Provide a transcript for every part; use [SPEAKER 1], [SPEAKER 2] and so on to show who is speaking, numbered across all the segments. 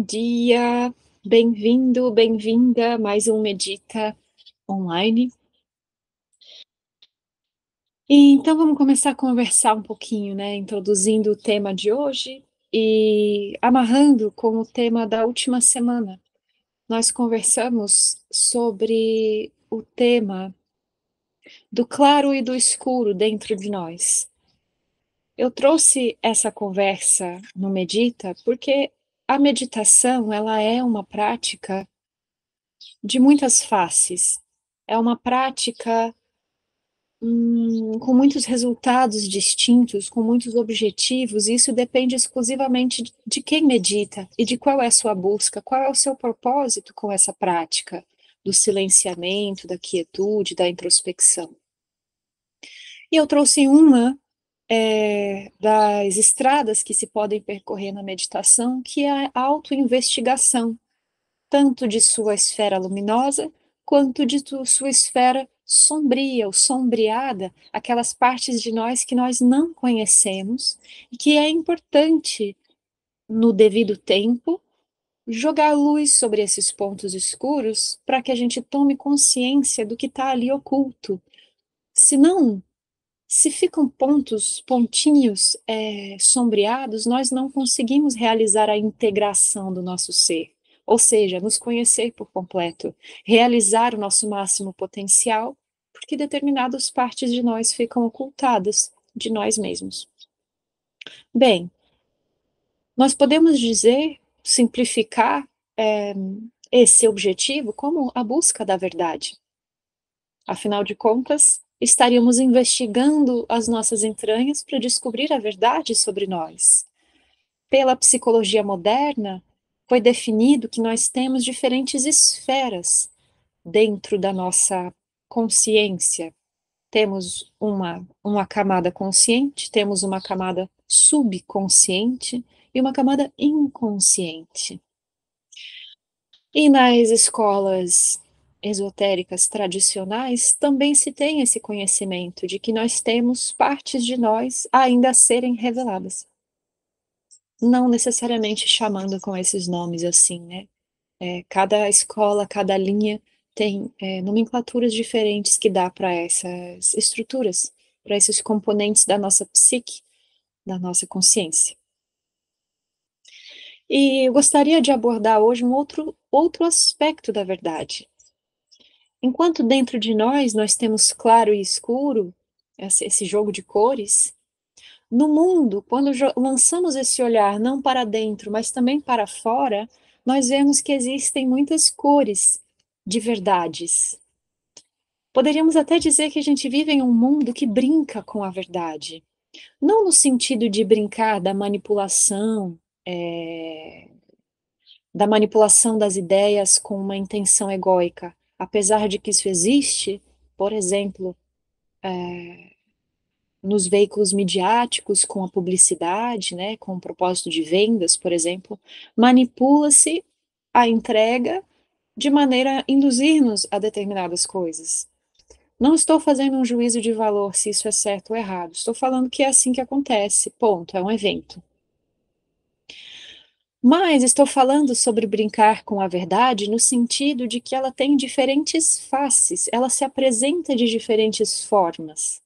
[SPEAKER 1] dia, bem-vindo, bem-vinda a mais um Medita Online. Então vamos começar a conversar um pouquinho, né? Introduzindo o tema de hoje e amarrando com o tema da última semana. Nós conversamos sobre o tema do claro e do escuro dentro de nós. Eu trouxe essa conversa no Medita porque a meditação, ela é uma prática de muitas faces. É uma prática com muitos resultados distintos, com muitos objetivos, e isso depende exclusivamente de quem medita e de qual é a sua busca, qual é o seu propósito com essa prática do silenciamento, da quietude, da introspecção. E eu trouxe uma das estradas que se podem percorrer na meditação, que é a autoinvestigação, tanto de sua esfera luminosa, quanto de sua esfera sombria ou sombreada, aquelas partes de nós que nós não conhecemos, e que é importante, no devido tempo, jogar luz sobre esses pontos escuros para que a gente tome consciência do que está ali oculto. Senão, se ficam pontinhos sombreados, nós não conseguimos realizar a integração do nosso ser, ou seja, nos conhecer por completo, realizar o nosso máximo potencial, porque determinadas partes de nós ficam ocultadas de nós mesmos. Bem, nós podemos dizer, simplificar esse objetivo como a busca da verdade. Afinal de contas, estaríamos investigando as nossas entranhas para descobrir a verdade sobre nós. Pela psicologia moderna, foi definido que nós temos diferentes esferas dentro da nossa consciência. Temos uma camada consciente, temos uma camada subconsciente e uma camada inconsciente. E nas escolas esotéricas tradicionais também se tem esse conhecimento de que nós temos partes de nós ainda a serem reveladas. Não necessariamente chamando com esses nomes assim, né? Cada escola, cada linha tem nomenclaturas diferentes que dá para essas estruturas, para esses componentes da nossa psique, da nossa consciência. E eu gostaria de abordar hoje um outro aspecto da verdade. Enquanto dentro de nós temos claro e escuro, esse jogo de cores, no mundo, quando lançamos esse olhar não para dentro, mas também para fora, nós vemos que existem muitas cores de verdades. Poderíamos até dizer que a gente vive em um mundo que brinca com a verdade. Não no sentido de brincar da manipulação das ideias com uma intenção egóica, apesar de que isso existe, por exemplo, nos veículos midiáticos, com a publicidade, né, com o propósito de vendas, por exemplo, manipula-se a entrega de maneira a induzir-nos a determinadas coisas. Não estou fazendo um juízo de valor se isso é certo ou errado, estou falando que é assim que acontece, ponto, é um evento. Mas estou falando sobre brincar com a verdade no sentido de que ela tem diferentes faces, ela se apresenta de diferentes formas.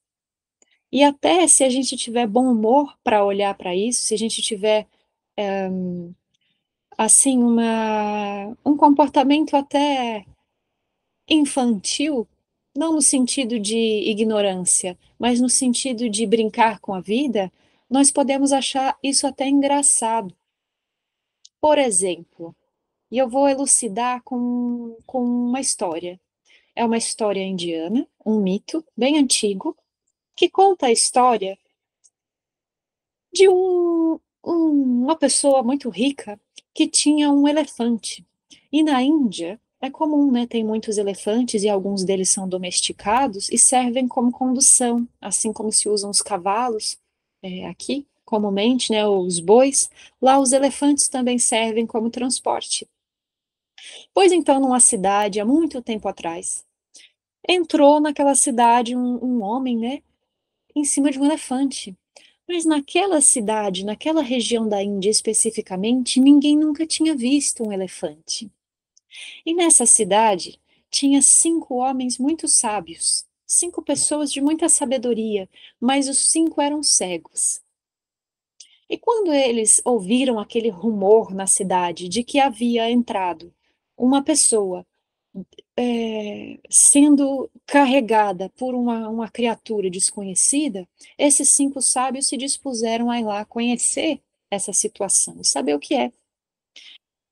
[SPEAKER 1] E até se a gente tiver bom humor para olhar para isso, se a gente tiver, assim, um comportamento até infantil, não no sentido de ignorância, mas no sentido de brincar com a vida, nós podemos achar isso até engraçado. Por exemplo, e eu vou elucidar com uma história. É uma história indiana, um mito bem antigo, que conta a história de uma pessoa muito rica que tinha um elefante. E na Índia é comum, né? Tem muitos elefantes e alguns deles são domesticados e servem como condução, assim como se usam os cavalos aqui, comumente, né? Os bois. Lá os elefantes também servem como transporte. Pois então, numa cidade, há muito tempo atrás, entrou naquela cidade um homem, né? Em cima de um elefante. Mas naquela cidade, naquela região da Índia especificamente, ninguém nunca tinha visto um elefante. E nessa cidade tinha 5 homens muito sábios, 5 pessoas de muita sabedoria, mas os 5 eram cegos. E quando eles ouviram aquele rumor na cidade de que havia entrado uma pessoa sendo carregada por uma criatura desconhecida, esses 5 sábios se dispuseram a ir lá conhecer essa situação e saber o que é.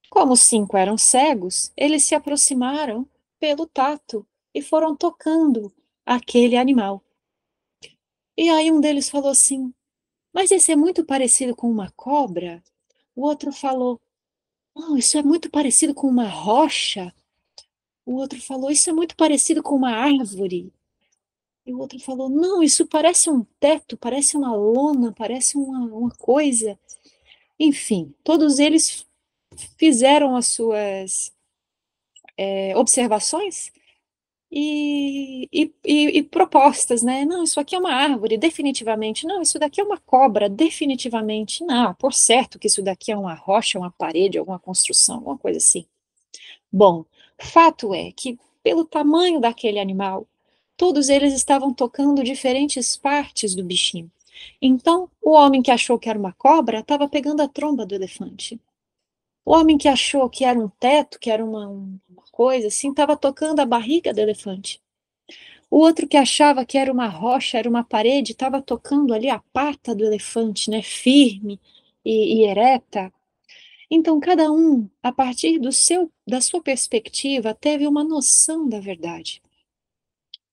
[SPEAKER 1] Como os 5 eram cegos, eles se aproximaram pelo tato e foram tocando aquele animal. E aí um deles falou assim: Mas esse é muito parecido com uma cobra? O outro falou: Não, isso é muito parecido com uma rocha. O outro falou: Isso é muito parecido com uma árvore. E o outro falou: Não, isso parece um teto, parece uma lona, parece uma coisa. Enfim, todos eles fizeram as suas observações e propostas, né? Não, isso aqui é uma árvore, definitivamente. Não, isso daqui é uma cobra, definitivamente. Não, por certo que isso daqui é uma rocha, uma parede, alguma construção, alguma coisa assim. Bom, fato é que, pelo tamanho daquele animal, todos eles estavam tocando diferentes partes do bichinho. Então, o homem que achou que era uma cobra estava pegando a tromba do elefante. O homem que achou que era um teto, que era uma coisa assim, estava tocando a barriga do elefante. O outro que achava que era uma rocha, era uma parede, estava tocando ali a pata do elefante, né, firme e ereta. Então, cada um, a partir da sua perspectiva, teve uma noção da verdade.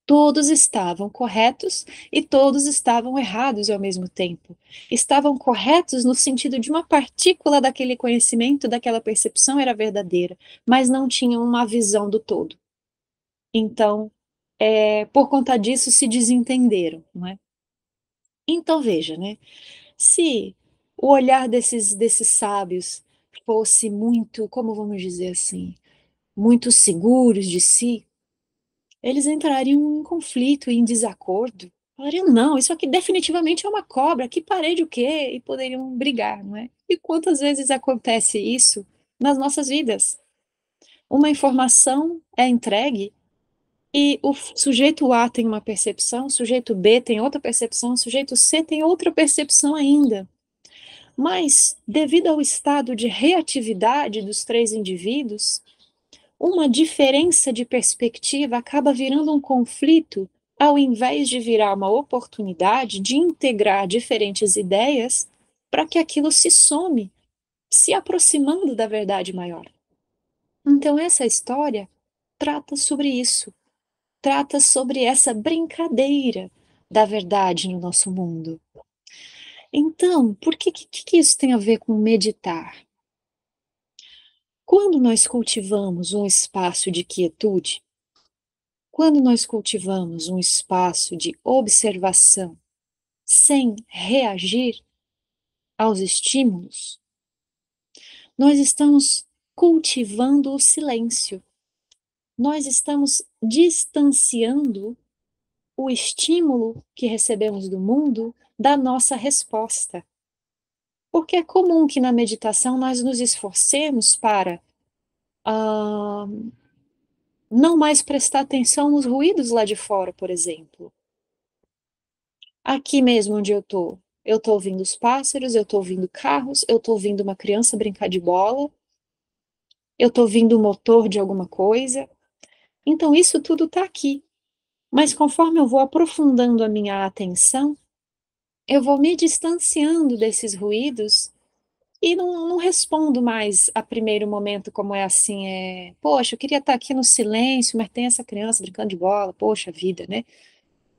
[SPEAKER 1] Todos estavam corretos e todos estavam errados ao mesmo tempo. Estavam corretos no sentido de uma partícula daquele conhecimento, daquela percepção era verdadeira, mas não tinham uma visão do todo. Então, por conta disso, se desentenderam, não é? Então, veja, né? Se o olhar desses sábios fosse muito, como vamos dizer assim, muito seguros de si, eles entrariam em conflito, em desacordo. Falariam, não, isso aqui definitivamente é uma cobra, que parede o quê? E poderiam brigar, não é? E quantas vezes acontece isso nas nossas vidas? Uma informação é entregue e o sujeito A tem uma percepção, o sujeito B tem outra percepção, o sujeito C tem outra percepção ainda. Mas, devido ao estado de reatividade dos 3 indivíduos, uma diferença de perspectiva acaba virando um conflito, ao invés de virar uma oportunidade de integrar diferentes ideias para que aquilo se some, se aproximando da verdade maior. Então, essa história trata sobre isso, trata sobre essa brincadeira da verdade no nosso mundo. Então, por que isso tem a ver com meditar? Quando nós cultivamos um espaço de quietude, quando nós cultivamos um espaço de observação sem reagir aos estímulos, nós estamos cultivando o silêncio. Nós estamos distanciando o estímulo que recebemos do mundo da nossa resposta. Porque é comum que na meditação nós nos esforcemos para ah, não mais prestar atenção nos ruídos lá de fora, por exemplo. Aqui mesmo onde eu estou ouvindo os pássaros, eu estou ouvindo carros, eu estou ouvindo uma criança brincar de bola, eu estou ouvindo o motor de alguma coisa. Então, isso tudo está aqui. Mas conforme eu vou aprofundando a minha atenção, eu vou me distanciando desses ruídos e não respondo mais a primeiro momento como é assim, poxa, eu queria estar aqui no silêncio, mas tem essa criança brincando de bola, poxa vida, né?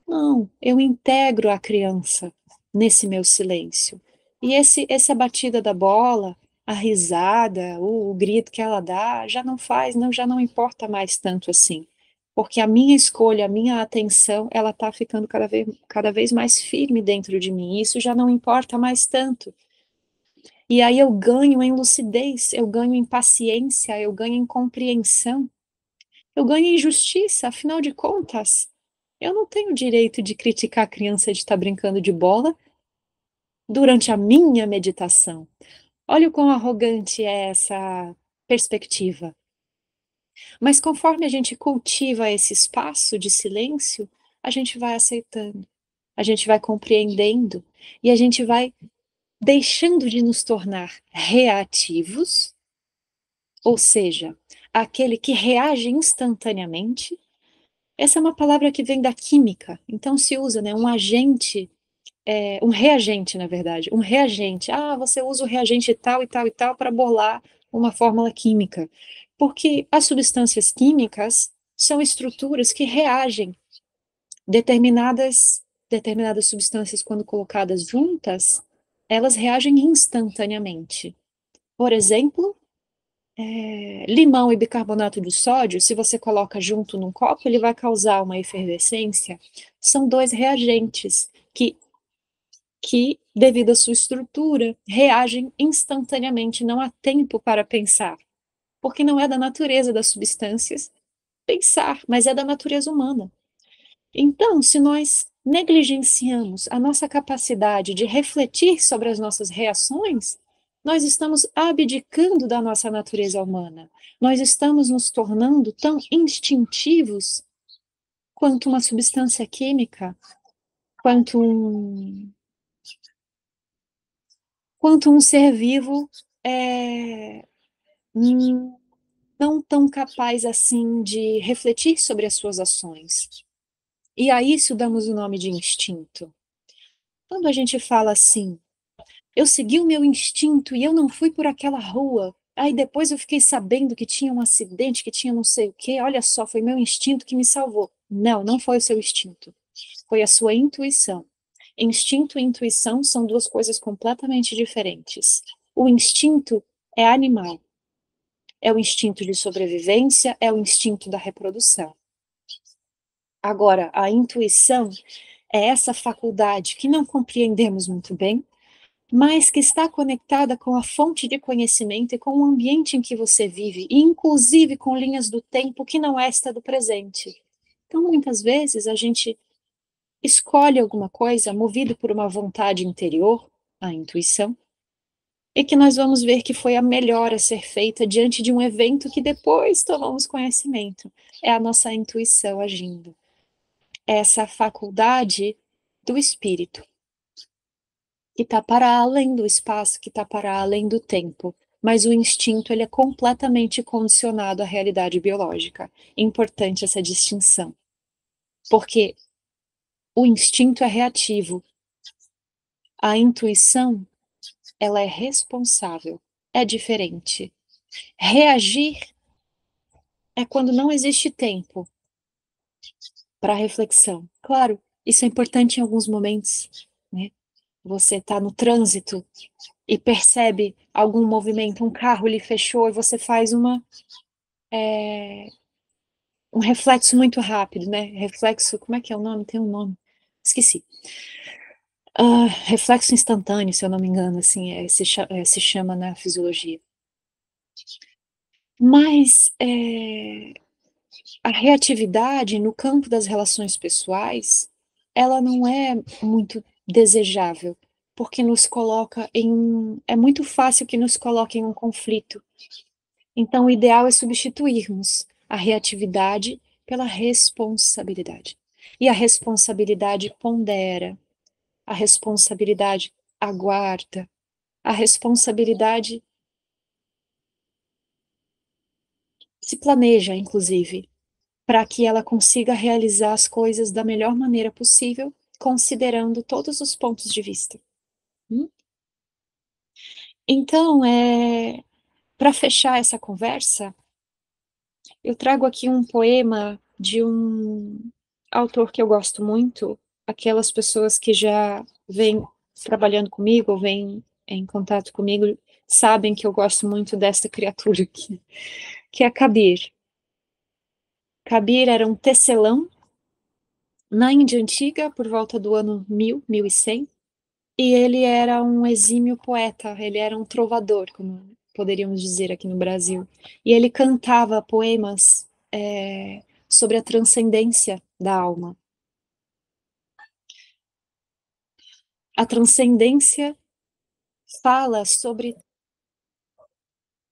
[SPEAKER 1] Não, eu integro a criança nesse meu silêncio. E essa batida da bola, a risada, o grito que ela dá, já não faz, não, já não importa mais tanto assim. Porque a minha escolha, a minha atenção, ela está ficando cada vez mais firme dentro de mim. E isso já não importa mais tanto. E aí eu ganho em lucidez, eu ganho em paciência, eu ganho em compreensão, eu ganho em justiça, afinal de contas. Eu não tenho direito de criticar a criança de estar brincando de bola, durante a minha meditação. Olha o quão arrogante é essa perspectiva. Mas conforme a gente cultiva esse espaço de silêncio, a gente vai aceitando, a gente vai compreendendo e a gente vai deixando de nos tornar reativos, ou seja, aquele que reage instantaneamente. Essa é uma palavra que vem da química, então se usa, né, um agente, um reagente, na verdade, um reagente. Ah, você usa o reagente tal e tal e tal para bolar uma fórmula química, porque as substâncias químicas são estruturas que reagem. Determinadas substâncias, quando colocadas juntas, elas reagem instantaneamente. Por exemplo, limão e bicarbonato de sódio, se você coloca junto num copo, ele vai causar uma efervescência. São dois reagentes que, devido à sua estrutura, reagem instantaneamente, não há tempo para pensar, porque não é da natureza das substâncias pensar, mas é da natureza humana. Então, se nós negligenciamos a nossa capacidade de refletir sobre as nossas reações, nós estamos abdicando da nossa natureza humana. Nós estamos nos tornando tão instintivos quanto uma substância química, quanto um, quanto um ser vivo é, hum, não tão capaz assim de refletir sobre as suas ações. E a isso damos o nome de instinto. Quando a gente fala assim, eu segui o meu instinto e eu não fui por aquela rua. Aí depois eu fiquei sabendo que tinha um acidente, que tinha não sei o quê. Olha só, foi meu instinto que me salvou. Não, não foi o seu instinto. Foi a sua intuição. Instinto e intuição são duas coisas completamente diferentes. O instinto é animal. É o instinto de sobrevivência, é o instinto da reprodução. Agora, a intuição é essa faculdade que não compreendemos muito bem, mas que está conectada com a fonte de conhecimento e com o ambiente em que você vive, e inclusive com linhas do tempo que não é esta do presente. Então, muitas vezes, a gente escolhe alguma coisa movido por uma vontade interior, a intuição, e que nós vamos ver que foi a melhor a ser feita diante de um evento que depois tomamos conhecimento. É a nossa intuição agindo. É essa faculdade do espírito que está para além do espaço, que está para além do tempo. Mas o instinto ele é completamente condicionado à realidade biológica. É importante essa distinção, porque o instinto é reativo, a intuição ela é responsável, é diferente. Reagir é quando não existe tempo para reflexão. Claro, isso é importante em alguns momentos, né? Você está no trânsito e percebe algum movimento, um carro lhe fechou e você faz um reflexo muito rápido, né? Reflexo, como é que é o nome? Tem um nome, esqueci. Reflexo instantâneo, se eu não me engano, assim, se chama na fisiologia. Mas a reatividade no campo das relações pessoais, ela não é muito desejável, porque nos coloca é muito fácil que nos coloque em um conflito. Então, o ideal é substituirmos a reatividade pela responsabilidade. E a responsabilidade pondera, a responsabilidade aguarda, a responsabilidade se planeja, inclusive, para que ela consiga realizar as coisas da melhor maneira possível, considerando todos os pontos de vista. Hum? Então, para fechar essa conversa, eu trago aqui um poema de um autor que eu gosto muito, aquelas pessoas que já vêm trabalhando comigo, ou vêm em contato comigo, sabem que eu gosto muito desta criatura aqui, que é Kabir. Kabir era um tecelão na Índia Antiga, por volta do ano 1000, 1100, e ele era um exímio poeta, ele era um trovador, como poderíamos dizer aqui no Brasil. E ele cantava poemas sobre a transcendência da alma. A transcendência fala sobre.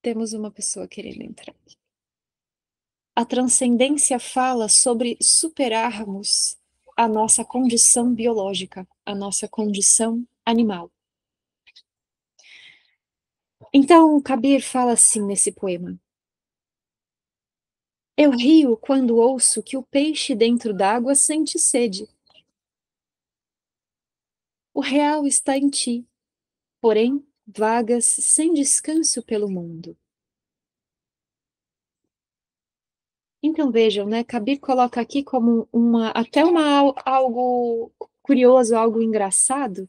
[SPEAKER 1] Temos uma pessoa querendo entrar. A transcendência fala sobre superarmos a nossa condição biológica, a nossa condição animal. Então, Kabir fala assim nesse poema: eu rio quando ouço que o peixe dentro d'água sente sede. O real está em ti, porém vagas sem descanso pelo mundo. Então vejam, né? Kabir coloca aqui como algo curioso, algo engraçado,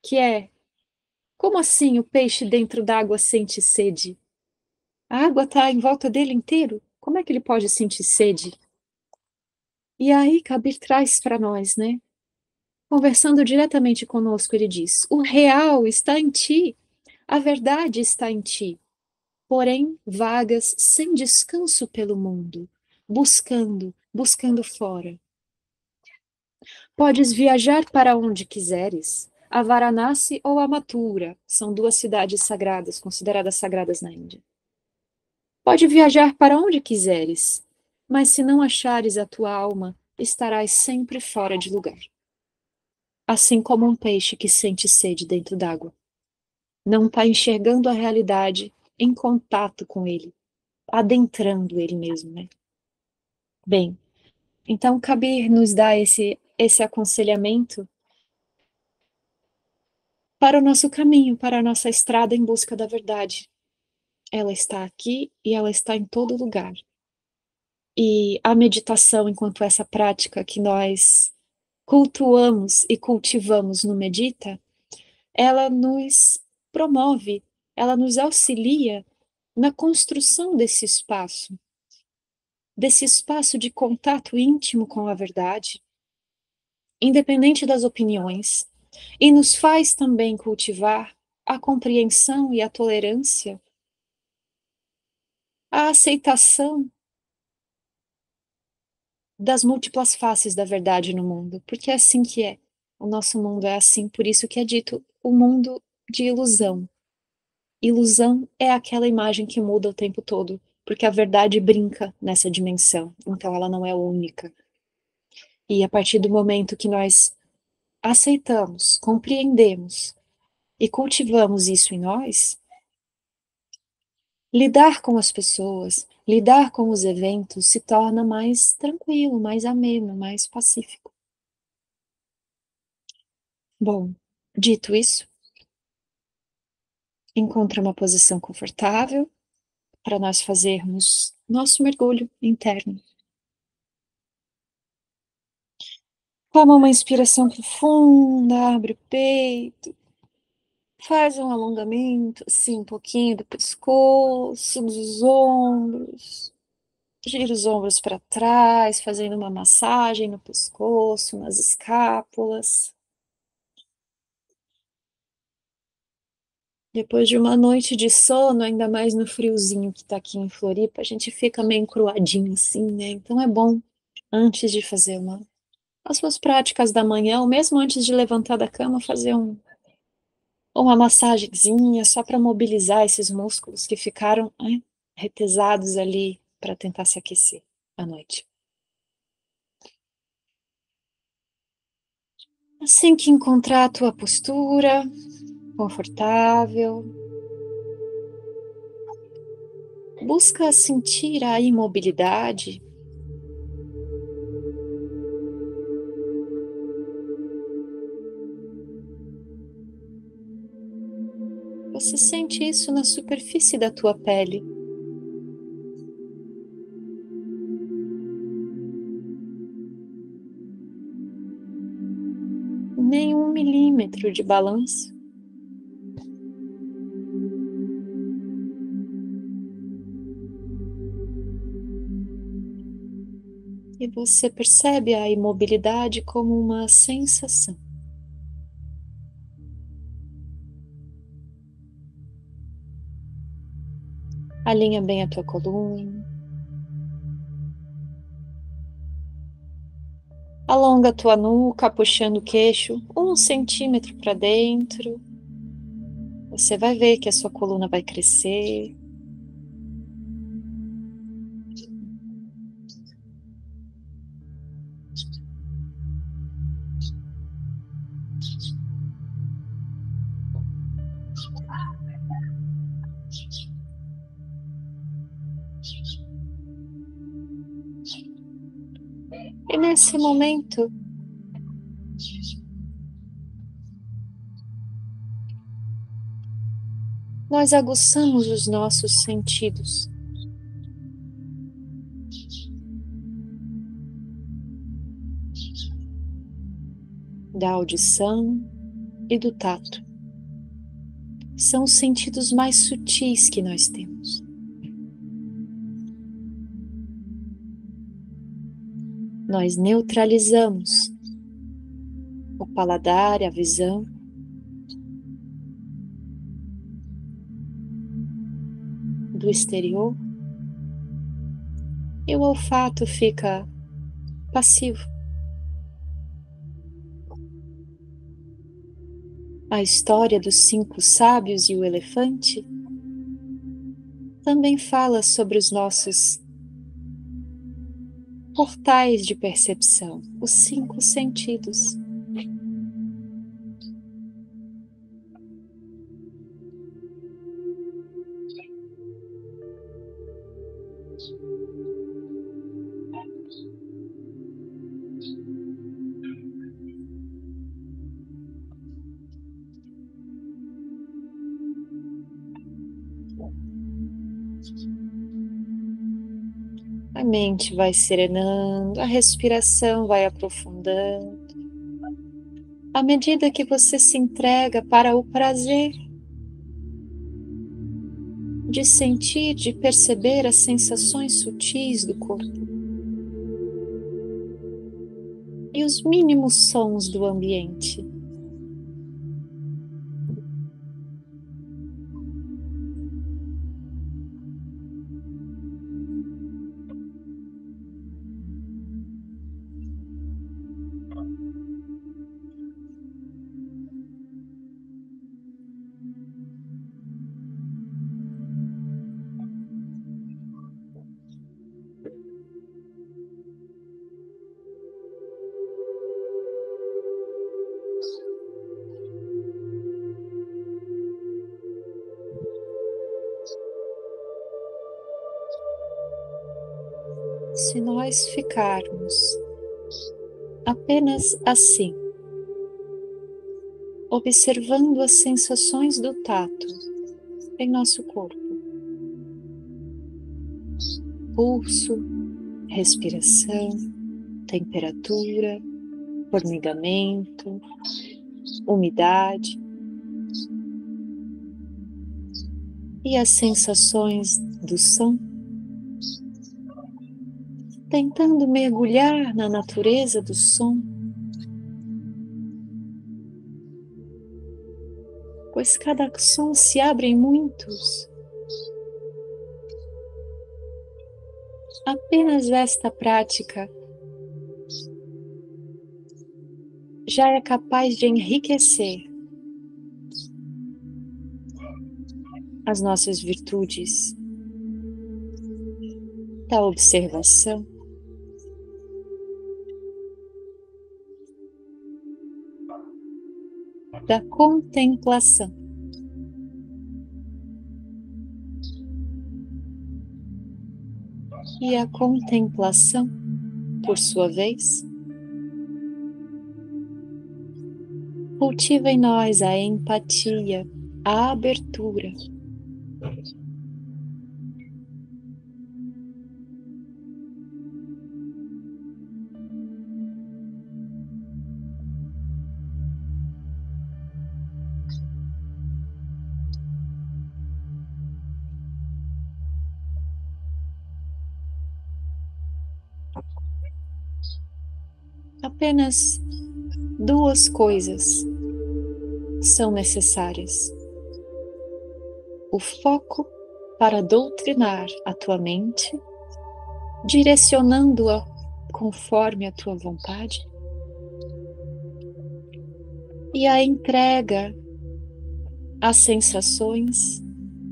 [SPEAKER 1] que é: como assim o peixe dentro d'água sente sede? A água está em volta dele inteiro. Como é que ele pode sentir sede? E aí Kabir traz para nós, né? Conversando diretamente conosco, ele diz: o real está em ti, a verdade está em ti, porém vagas sem descanso pelo mundo, buscando fora. Podes viajar para onde quiseres. A Varanasi ou a Mathura são duas cidades sagradas, consideradas sagradas na Índia. Pode viajar para onde quiseres, mas se não achares a tua alma, estarás sempre fora de lugar. Assim como um peixe que sente sede dentro d'água. Não está enxergando a realidade em contato com ele, adentrando ele mesmo, né? Bem, então Kabir nos dá esse aconselhamento para o nosso caminho, para a nossa estrada em busca da verdade. Ela está aqui e ela está em todo lugar. E a meditação, enquanto essa prática que nós cultuamos e cultivamos no Medita, ela nos promove, ela nos auxilia na construção desse espaço de contato íntimo com a verdade, independente das opiniões, e nos faz também cultivar a compreensão e a tolerância, a aceitação das múltiplas faces da verdade no mundo, porque é assim que é. O nosso mundo é assim, por isso que é dito o mundo de ilusão. Ilusão é aquela imagem que muda o tempo todo, porque a verdade brinca nessa dimensão, então ela não é única. E a partir do momento que nós aceitamos, compreendemos e cultivamos isso em nós, lidar com as pessoas, lidar com os eventos se torna mais tranquilo, mais ameno, mais pacífico. Bom, dito isso, encontre uma posição confortável para nós fazermos nosso mergulho interno. Toma uma inspiração profunda, abre o peito, faz um alongamento, assim, um pouquinho do pescoço, dos ombros. Gira os ombros para trás, fazendo uma massagem no pescoço, nas escápulas. Depois de uma noite de sono, ainda mais no friozinho que tá aqui em Floripa, a gente fica meio encruadinho assim, né? Então é bom, antes de fazer as suas práticas da manhã, ou mesmo antes de levantar da cama, fazer uma massagenzinha só para mobilizar esses músculos que ficaram, né, retesados ali para tentar se aquecer à noite. Assim que encontrar a tua postura confortável, busca sentir a imobilidade. Você sente isso na superfície da tua pele. Nem 1 milímetro de balanço. E você percebe a imobilidade como uma sensação. Alinha bem a tua coluna. Alonga a tua nuca, puxando o queixo 1 centímetro para dentro. Você vai ver que a sua coluna vai crescer. E nesse momento, nós aguçamos os nossos sentidos. Da audição e do tato. São os sentidos mais sutis que nós temos. Nós neutralizamos o paladar, a visão, do exterior, e o olfato fica passivo. A história dos 5 sábios e o elefante também fala sobre os nossos portais de percepção, os 5 sentidos. A mente vai serenando, a respiração vai aprofundando. À medida que você se entrega para o prazer de sentir, de perceber as sensações sutis do corpo e os mínimos sons do ambiente. Se nós ficarmos apenas assim, observando as sensações do tato em nosso corpo, pulso, respiração, temperatura, formigamento, umidade e as sensações do som, tentando mergulhar na natureza do som, pois cada som se abre em muitos. Apenas esta prática já é capaz de enriquecer as nossas virtudes da observação, da contemplação. E a contemplação, por sua vez, cultiva em nós a empatia, a abertura. Apenas 2 coisas são necessárias: o foco para doutrinar a tua mente, direcionando-a conforme a tua vontade, e a entrega as sensações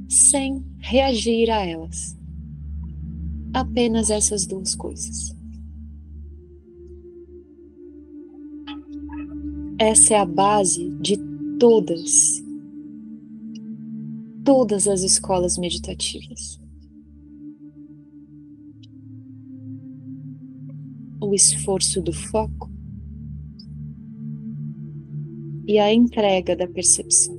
[SPEAKER 1] sem reagir a elas. Apenas essas duas coisas. Essa é a base de todas as escolas meditativas. O esforço do foco e a entrega da percepção.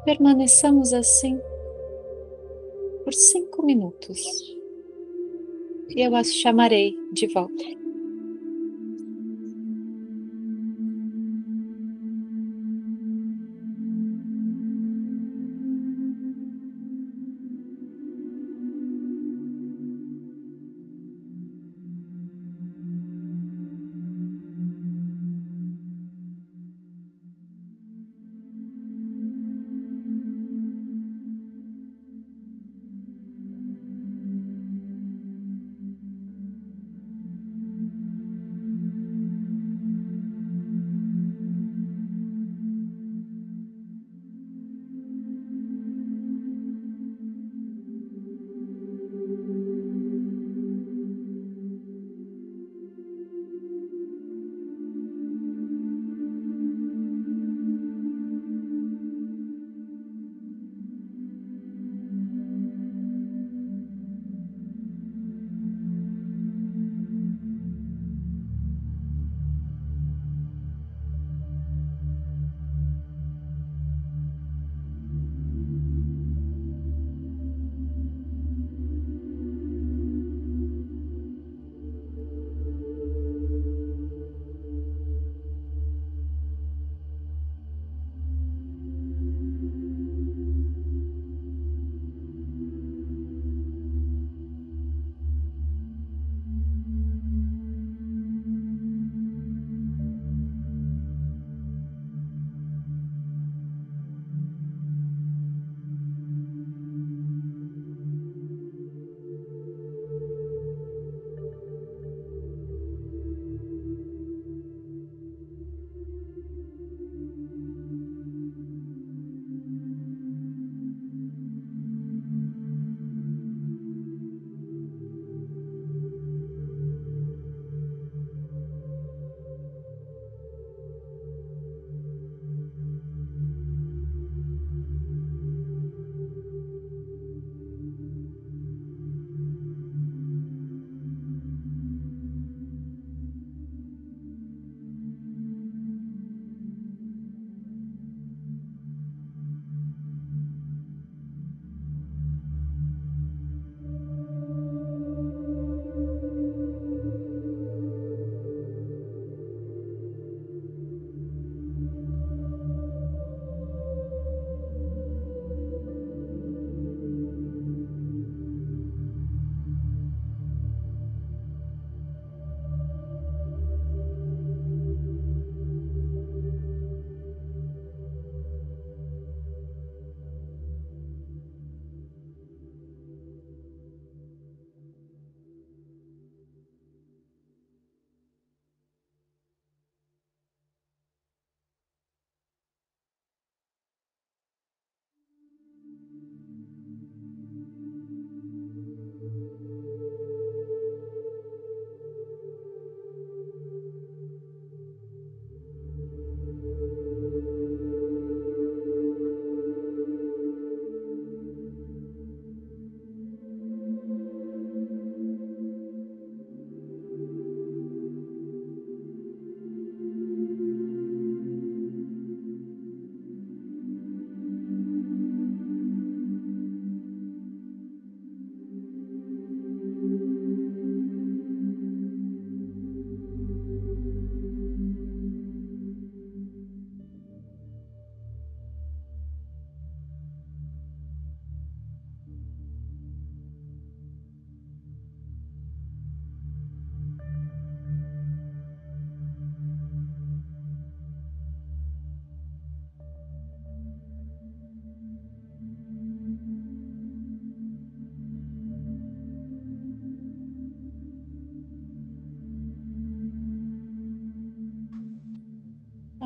[SPEAKER 1] Permaneçamos assim por 5 minutos e eu as chamarei de volta.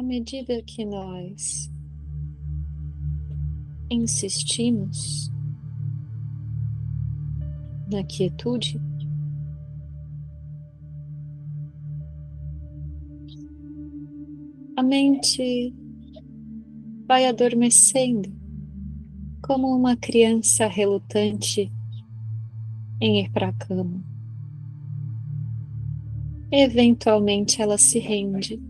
[SPEAKER 1] medida que nós insistimos na quietude, a mente vai adormecendo como uma criança relutante em ir para a cama. Eventualmente ela se rende.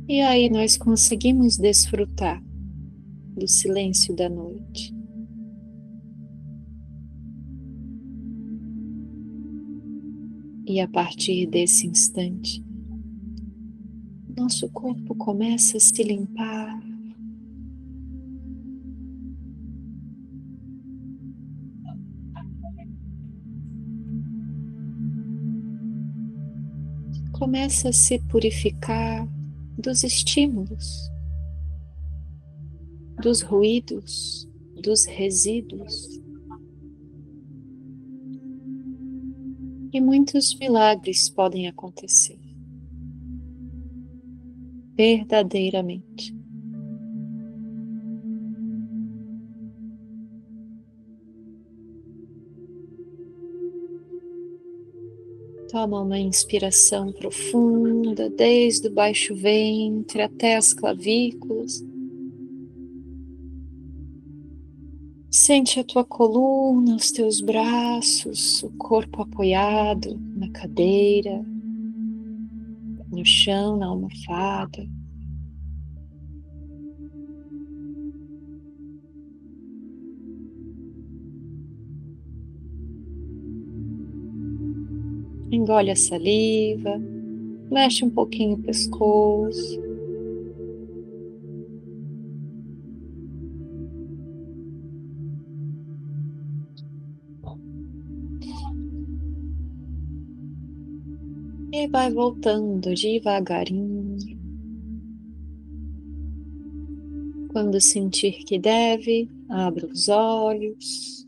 [SPEAKER 1] E aí nós conseguimos desfrutar do silêncio da noite. E a partir desse instante, nosso corpo começa a se limpar. Começa a se purificar dos estímulos, dos ruídos, dos resíduos. E muitos milagres podem acontecer, verdadeiramente. Toma uma inspiração profunda, desde o baixo ventre até as clavículas. Sente a tua coluna, os teus braços, o corpo apoiado na cadeira, no chão, na almofada. Engole a saliva, mexe um pouquinho o pescoço. E vai voltando devagarinho. Quando sentir que deve, abra os olhos.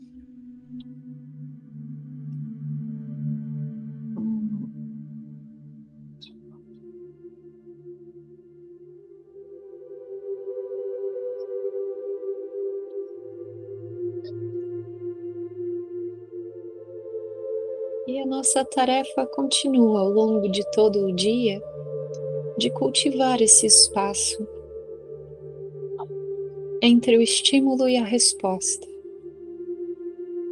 [SPEAKER 1] E a nossa tarefa continua ao longo de todo o dia de cultivar esse espaço entre o estímulo e a resposta.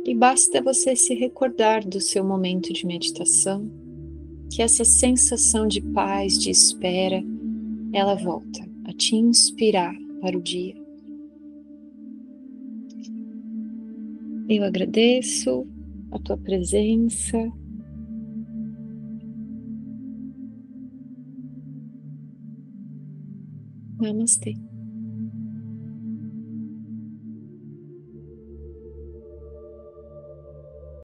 [SPEAKER 1] E basta você se recordar do seu momento de meditação, que essa sensação de paz, de espera, ela volta a te inspirar para o dia. Eu agradeço a tua presença. Namastê.